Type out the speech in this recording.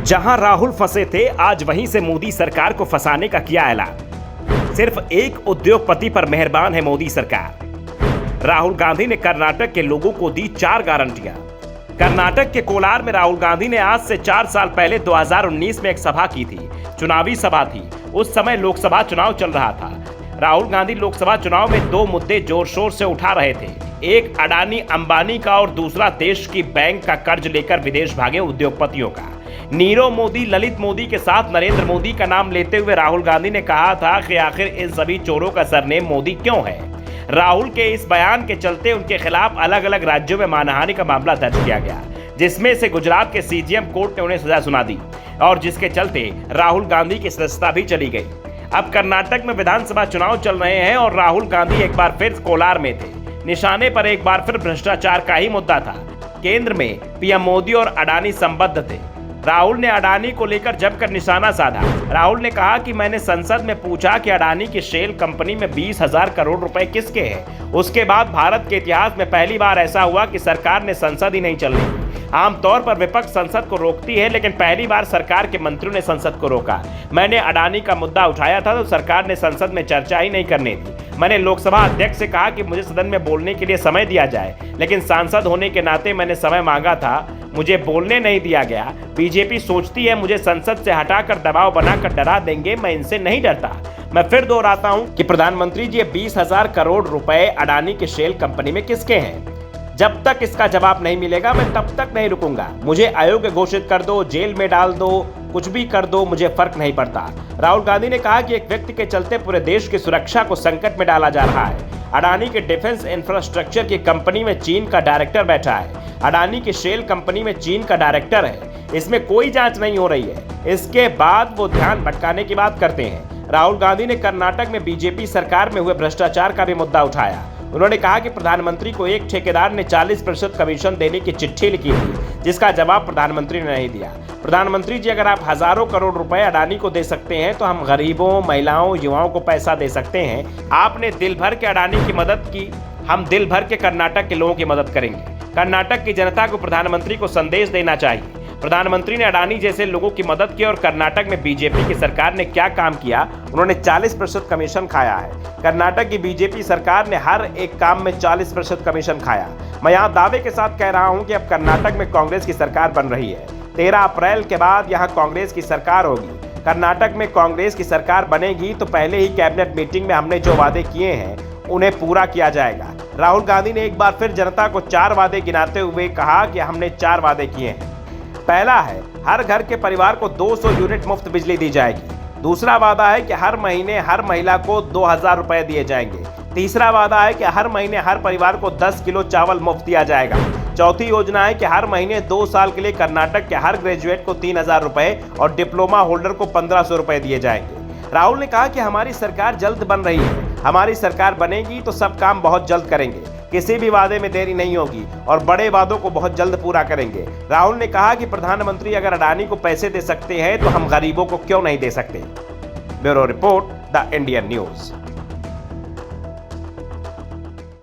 जहां राहुल फंसे थे, आज वहीं से मोदी सरकार को फंसाने का किया ऐलान। सिर्फ एक उद्योगपति पर मेहरबान है मोदी सरकार। राहुल गांधी ने कर्नाटक के लोगों को दी 4 गारंटियां। कर्नाटक के कोलार में राहुल गांधी ने आज से 4 साल पहले 2019 में एक सभा की थी। चुनावी सभा थी। उस समय लोकसभा चुनाव चल रहा था। राहुल गांधी लोकसभा चुनाव में 2 मुद्दे जोर शोर से उठा रहे थे, एक अडानी अंबानी का और दूसरा देश की बैंक का कर्ज लेकर विदेश भागे उद्योगपतियों का। नीरव मोदी, ललित मोदी के साथ नरेंद्र मोदी का नाम लेते हुए राहुल गांधी ने कहा था कि आखिर इन सभी चोरों का सरनेम मोदी क्यों है। राहुल के इस बयान के चलते उनके खिलाफ अलग अलग राज्यों में मानहानि का मामला दर्ज किया गया, जिसमें से गुजरात के सीजेएम कोर्ट ने उन्हें सजा सुना दी और जिसके चलते राहुल गांधी की सदस्यता भी चली गई। अब कर्नाटक में विधानसभा चुनाव चल रहे हैं और राहुल गांधी एक बार फिर कोलार में थे। निशाने पर एक बार फिर भ्रष्टाचार का ही मुद्दा था। केंद्र में पीएम मोदी और अडानी संबद्ध थे। राहुल ने अडानी को लेकर जमकर निशाना साधा। राहुल ने कहा कि मैंने संसद में पूछा कि अडानी की शेल कंपनी में 20,000 करोड़ रुपए किसके हैं। उसके बाद भारत के इतिहास में पहली बार ऐसा हुआ कि सरकार ने संसद ही नहीं चलने। आमतौर पर विपक्ष संसद को रोकती है, लेकिन पहली बार सरकार के मंत्रियों ने संसद को रोका। मैंने अडानी का मुद्दा उठाया था तो सरकार ने संसद में चर्चा ही नहीं करने दी। मैंने लोकसभा अध्यक्ष से कहा कि मुझे सदन में बोलने के लिए समय दिया जाए, लेकिन सांसद होने के नाते मैंने समय मांगा था, मुझे बोलने नहीं दिया गया। बीजेपी सोचती है मुझे संसद से हटाकर दबाव बनाकर डरा देंगे, मैं इनसे नहीं डरता। मैं फिर दोहराता हूं कि प्रधानमंत्री जी 20,000 करोड़ रुपए अडानी के शेल कंपनी में किसके हैं। जब तक इसका जवाब नहीं मिलेगा मैं तब तक नहीं रुकूंगा। मुझे अयोग्य घोषित कर दो, जेल में डाल दो, कुछ भी कर दो, मुझे फर्क नहीं पड़ता। राहुल गांधी ने कहा कि एक व्यक्ति के चलते पूरे देश की सुरक्षा को संकट में डाला जा रहा है। अडानी के डिफेंस इंफ्रास्ट्रक्चर की कंपनी में चीन का डायरेक्टर बैठा है। अडानी की शेल कंपनी में चीन का डायरेक्टर है। इसमें कोई जांच नहीं हो रही है। इसके बाद वो ध्यान भटकाने की बात करते हैं। राहुल गांधी ने कर्नाटक में बीजेपी सरकार में हुए भ्रष्टाचार का भी मुद्दा उठाया। उन्होंने कहा कि प्रधानमंत्री को एक ठेकेदार ने 40% कमीशन देने की चिट्ठी लिखी थी, जिसका जवाब प्रधानमंत्री ने नहीं दिया। प्रधानमंत्री जी, अगर आप हजारों करोड़ रुपए अडानी को दे सकते हैं तो हम गरीबों, महिलाओं, युवाओं को पैसा दे सकते हैं। आपने दिल भर के अडानी की मदद की, हम दिल भर के कर्नाटक के लोगों की मदद करेंगे। कर्नाटक की जनता को प्रधानमंत्री को संदेश देना चाहिए। प्रधानमंत्री ने अडानी जैसे लोगों की मदद की और कर्नाटक में बीजेपी की सरकार ने क्या काम किया, उन्होंने 40% कमीशन खाया है। कर्नाटक की बीजेपी सरकार ने हर एक काम में 40% कमीशन खाया। मैं यहाँ दावे के साथ कह रहा हूँ कि अब कर्नाटक में कांग्रेस की सरकार बन रही है। 13 अप्रैल के बाद यहाँ कांग्रेस की सरकार होगी। कर्नाटक में कांग्रेस की सरकार बनेगी तो पहले ही कैबिनेट मीटिंग में हमने जो वादे किए हैं उन्हें पूरा किया जाएगा। राहुल गांधी ने एक बार फिर जनता को 4 वादे गिनाते हुए कहा कि हमने 4 वादे किए हैं। पहला है, हर घर के परिवार को 200 यूनिट मुफ्त बिजली दी जाएगी। दूसरा वादा है कि हर महीने हर महिला को 2,000 रुपए दिए जाएंगे। तीसरा वादा है कि हर महीने हर परिवार को 10 किलो चावल मुफ्त दिया जाएगा। चौथी योजना है कि हर महीने 2 साल के लिए कर्नाटक के हर ग्रेजुएट को 3,000 रुपए और डिप्लोमा होल्डर को 1,500 रुपए दिए जाएंगे। राहुल ने कहा कि हमारी सरकार जल्द बन रही है। हमारी सरकार बनेगी तो सब काम बहुत जल्द करेंगे। किसी भी वादे में देरी नहीं होगी और बड़े वादों को बहुत जल्द पूरा करेंगे। राहुल ने कहा कि प्रधानमंत्री अगर अडानी को पैसे दे सकते हैं तो हम गरीबों को क्यों नहीं दे सकते। Bureau report, the Indian news.